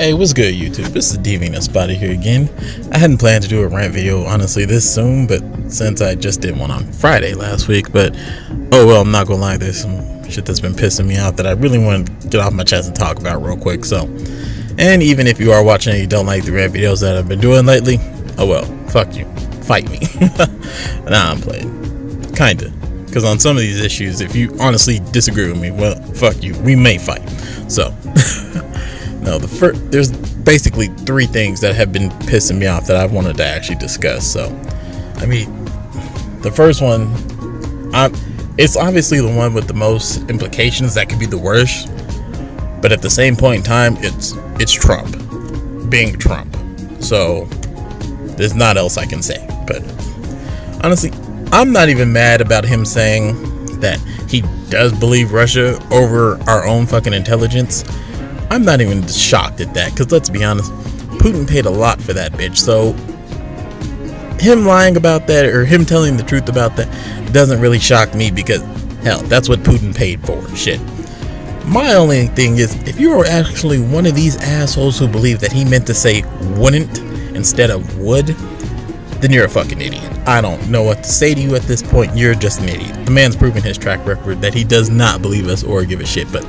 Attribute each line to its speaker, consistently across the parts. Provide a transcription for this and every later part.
Speaker 1: Hey, what's good, YouTube? This is Deviant Espada here again. I hadn't planned to do a rant video, honestly, this soon, but since I just did one on Friday last week, but oh well, I'm not gonna lie, there's some shit that's been pissing me off that I really want to get off my chest and talk about real quick, so. And even if you are watching and you don't like the rant videos that I've been doing lately, oh well, fuck you. Fight me. Nah, I'm playing. Kinda. Because on some of these issues, if you honestly disagree with me, well, fuck you. We may fight. So. No, there's basically three things that have been pissing me off that I wanted to actually discuss. So, I mean, the first one, it's obviously the one with the most implications that could be the worst. But at the same point in time, it's Trump being Trump. So, there's not else I can say. But honestly, I'm not even mad about him saying that he does believe Russia over our own fucking intelligence. I'm not even shocked at that, because let's be honest, Putin paid a lot for that bitch, so him lying about that, or him telling the truth about that, doesn't really shock me, because, hell, that's what Putin paid for, shit. My only thing is, if you are actually one of these assholes who believe that he meant to say wouldn't instead of would, then you're a fucking idiot. I don't know what to say to you at this point, you're just an idiot. The man's proven his track record that he does not believe us or give a shit, but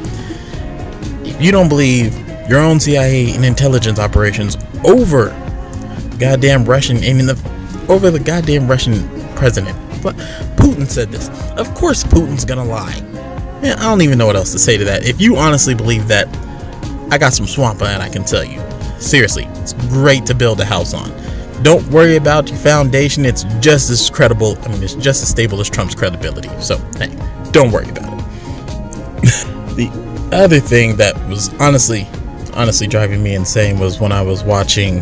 Speaker 1: you don't believe your own CIA and intelligence operations over goddamn Russian, over the goddamn Russian president. But Putin said this. Of course Putin's gonna lie. Man, I don't even know what else to say to that. If you honestly believe that, I got some swamp land I can tell you. Seriously, it's great to build a house on. Don't worry about your foundation. It's just as credible. I mean, it's just as stable as Trump's credibility. So, hey, don't worry about it. The other thing that was honestly driving me insane was when I was watching,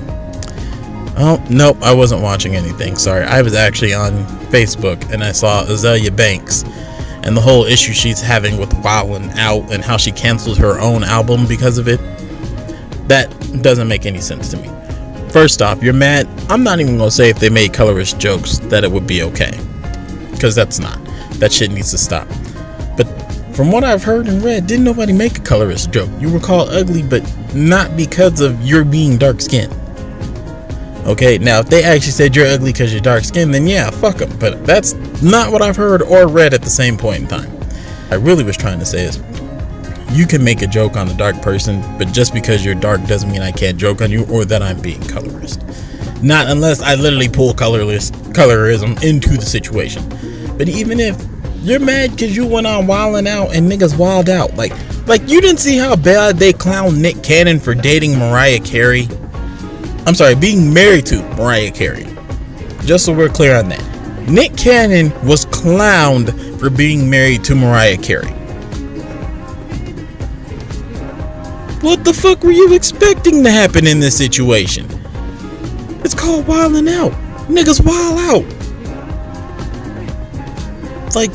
Speaker 1: oh nope, I wasn't watching anything, sorry, I was actually on Facebook and I saw Azealia Banks and the whole issue she's having with Wildin' Out and how she canceled her own album because of it. That doesn't make any sense to me. First off, you're mad. I'm not even gonna say if they made colorist jokes that it would be okay, because that's not. That shit needs to stop. But from what I've heard and read, didn't nobody make a colorist joke. You were called ugly, but not because of your being dark skinned. Okay, now if they actually said you're ugly because you're dark skinned, then yeah, fuck them. But that's not what I've heard or read at the same point in time. I really was trying to say is, you can make a joke on a dark person, but just because you're dark doesn't mean I can't joke on you or that I'm being colorist. Not unless I literally pull colorism into the situation. But even if you're mad because you went on Wildin' Out and niggas wild out. Like you didn't see how bad they clowned Nick Cannon for dating Mariah Carey. I'm sorry, being married to Mariah Carey. Just so we're clear on that. Nick Cannon was clowned for being married to Mariah Carey. What the fuck were you expecting to happen in this situation? It's called Wildin' Out. Niggas wild out. Like,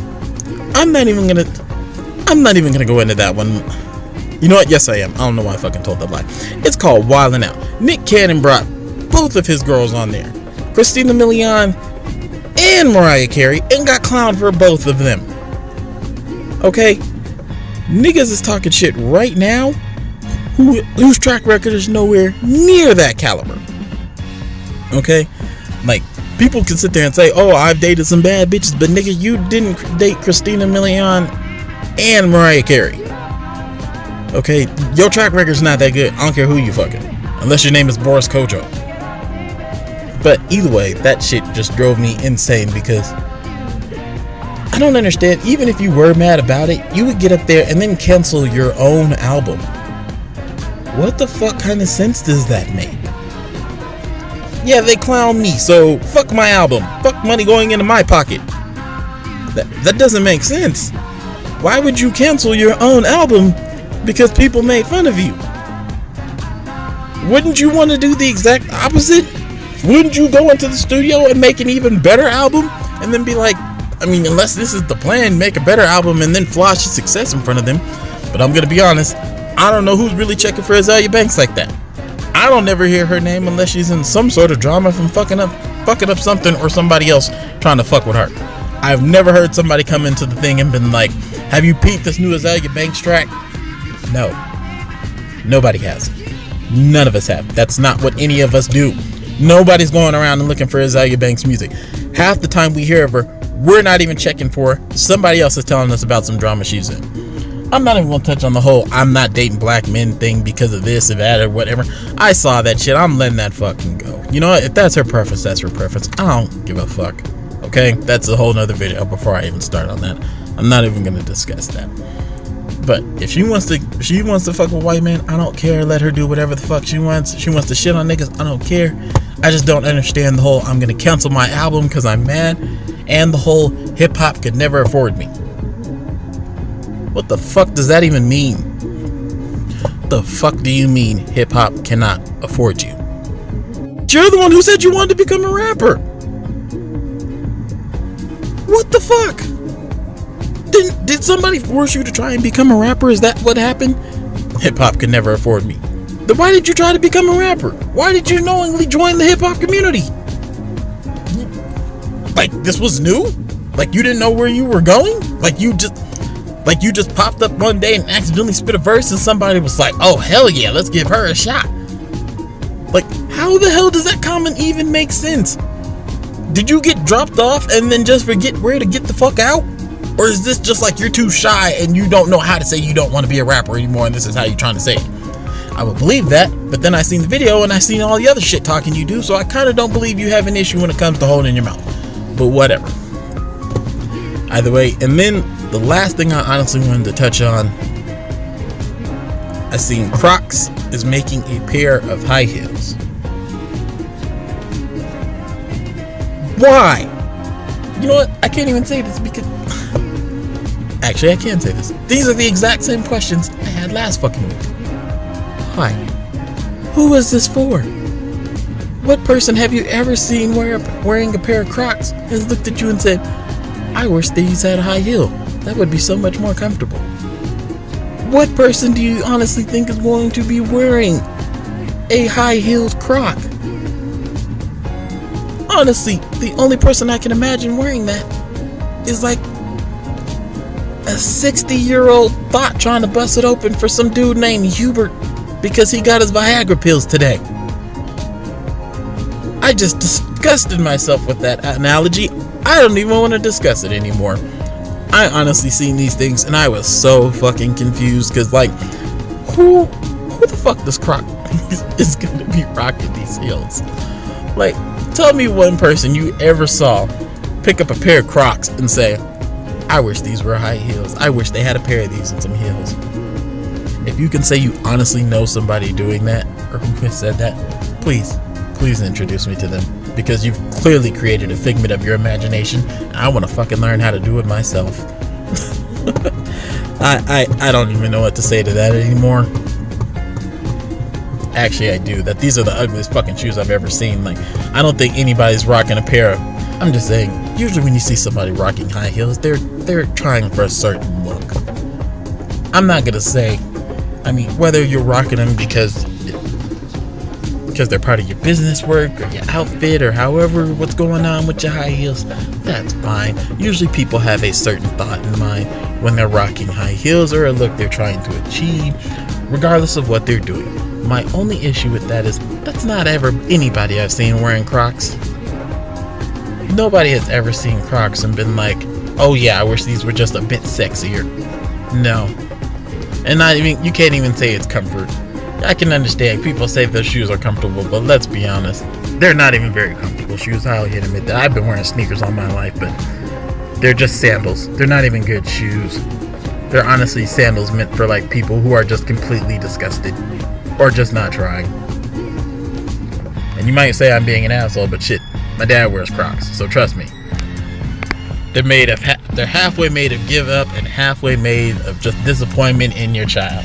Speaker 1: I'm not even gonna go into that one. You know what? Yes, I am. I don't know why I fucking told that lie. It's called Wildin' Out. Nick Cannon brought both of his girls on there, Christina Milian and Mariah Carey, and got clowned for both of them. Okay, niggas is talking shit right now, whose track record is nowhere near that caliber. Okay, like, people can sit there and say, oh, I've dated some bad bitches, but nigga, you didn't date Christina Milian and Mariah Carey. Okay, your track record's not that good. I don't care who you fucking, unless your name is Boris Kojo. But either way, that shit just drove me insane, because I don't understand. Even if you were mad about it, you would get up there and then cancel your own album. What the fuck kind of sense does that make? Yeah, they clown me, so fuck my album. Fuck money going into my pocket. That doesn't make sense. Why would you cancel your own album because people made fun of you? Wouldn't you want to do the exact opposite? Wouldn't you go into the studio and make an even better album and then be like, I mean, unless this is the plan, make a better album and then flash your success in front of them. But I'm gonna be honest, I don't know who's really checking for Azealia Banks like that. I don't ever hear her name unless she's in some sort of drama from fucking up something or somebody else trying to fuck with her. I've never heard somebody come into the thing and been like, have you peeped this new Azealia Banks track? No. Nobody has. None of us have. That's not what any of us do. Nobody's going around and looking for Azealia Banks music. Half the time we hear of her, we're not even checking for her. Somebody else is telling us about some drama she's in. I'm not even going to touch on the whole I'm not dating black men thing because of this or that or whatever. I saw that shit. I'm letting that fucking go. You know what? If that's her preference, that's her preference. I don't give a fuck. Okay? That's a whole nother video before I even start on that. I'm not even going to discuss that. But if she wants to fuck with white man, I don't care. Let her do whatever the fuck she wants. She wants to shit on niggas, I don't care. I just don't understand the whole I'm gonna cancel my album because I'm mad, and the whole hip hop could never afford me. What the fuck does that even mean? What the fuck do you mean hip hop cannot afford you? You're the one who said you wanted to become a rapper. What the fuck? Did somebody force you to try and become a rapper? Is that what happened? Hip hop could never afford me. Then why did you try to become a rapper? Why did you knowingly join the hip hop community? Like this was new? Like you didn't know where you were going? Like you just popped up one day and accidentally spit a verse and somebody was like, oh hell yeah, let's give her a shot. Like how the hell does that comment even make sense? Did you get dropped off and then just forget where to get the fuck out? Or is this just like you're too shy and you don't know how to say you don't want to be a rapper anymore and this is how you're trying to say it? I would believe that, but then I seen the video and I seen all the other shit talking you do, so I kind of don't believe you have an issue when it comes to holding your mouth. But whatever. Either way, and then the last thing I honestly wanted to touch on, I seen Crocs is making a pair of high heels. Why? You know what? I can't even say this because... Actually, I can say this. These are the exact same questions I had last fucking week. Why? Who was this for? What person have you ever seen wearing a pair of Crocs has looked at you and said, I wish these had a high heel. That would be so much more comfortable. What person do you honestly think is going to be wearing a high-heeled Croc? Honestly, the only person I can imagine wearing that is like a 60-year-old thought trying to bust it open for some dude named Hubert because he got his Viagra pills today. I just disgusted myself with that analogy. I don't even want to discuss it anymore. I honestly seen these things and I was so fucking confused because like, who the fuck does Croc is gonna be rocking these heels? Like, tell me one person you ever saw pick up a pair of Crocs and say, I wish these were high heels. I wish they had a pair of these and some heels. If you can say you honestly know somebody doing that or who has said that, please introduce me to them, because you've clearly created a figment of your imagination and I want to fucking learn how to do it myself. I don't even know what to say to that anymore. Actually, I do. That these are the ugliest fucking shoes I've ever seen. Like, I don't think anybody's rocking a pair of... I'm just saying, usually when you see somebody rocking high heels, they're trying for a certain look. I'm not gonna say, I mean, whether you're rocking them because they're part of your business work or your outfit or however what's going on with your high heels, that's fine. Usually people have a certain thought in mind when they're rocking high heels or a look they're trying to achieve, regardless of what they're doing. My only issue with that is that's not ever anybody I've seen wearing Crocs. Nobody has ever seen Crocs and been like, oh yeah, I wish these were just a bit sexier. No. And not even, you can't even say it's comfort. I can understand people say those shoes are comfortable, but let's be honest, they're not even very comfortable shoes. I'll admit that. I've been wearing sneakers all my life, but they're just sandals. They're not even good shoes. They're honestly sandals meant for like people who are just completely disgusted or just not trying. And you might say I'm being an asshole, but shit, my dad wears Crocs, so trust me. They're halfway made of give up and halfway made of just disappointment in your child.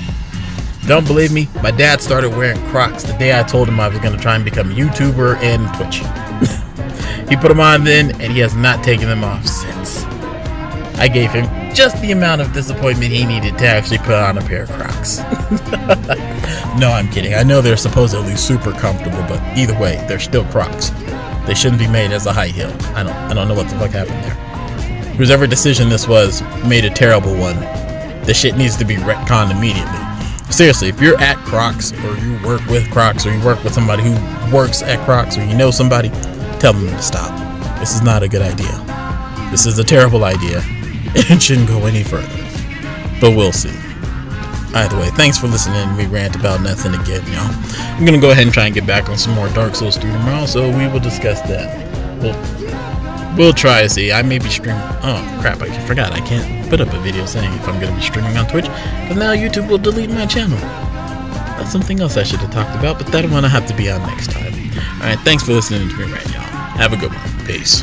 Speaker 1: Don't believe me? My dad started wearing Crocs the day I told him I was going to try and become a YouTuber and Twitch. He put them on then, and he has not taken them off since. I gave him just the amount of disappointment he needed to actually put on a pair of Crocs. No, I'm kidding. I know they're supposedly super comfortable, but either way, they're still Crocs. They shouldn't be made as a high heel. I don't know what the fuck happened there. Whoever decision this was made a terrible one. The shit needs to be retconned immediately. Seriously, if you're at Crocs, or you work with Crocs, or you work with somebody who works at Crocs, or you know somebody, tell them to stop. This is not a good idea. This is a terrible idea. It shouldn't go any further. But we'll see. Either way, thanks for listening to me rant about nothing again, y'all. I'm gonna go ahead and try and get back on some more Dark Souls 3 tomorrow, so we will discuss that. We'll try to see. I may be streaming. Oh crap! I forgot. I can't put up a video saying if I'm gonna be streaming on Twitch, because now YouTube will delete my channel. That's something else I should have talked about, but that one I have to be on next time. All right, thanks for listening to me rant, y'all. Have a good one. Peace.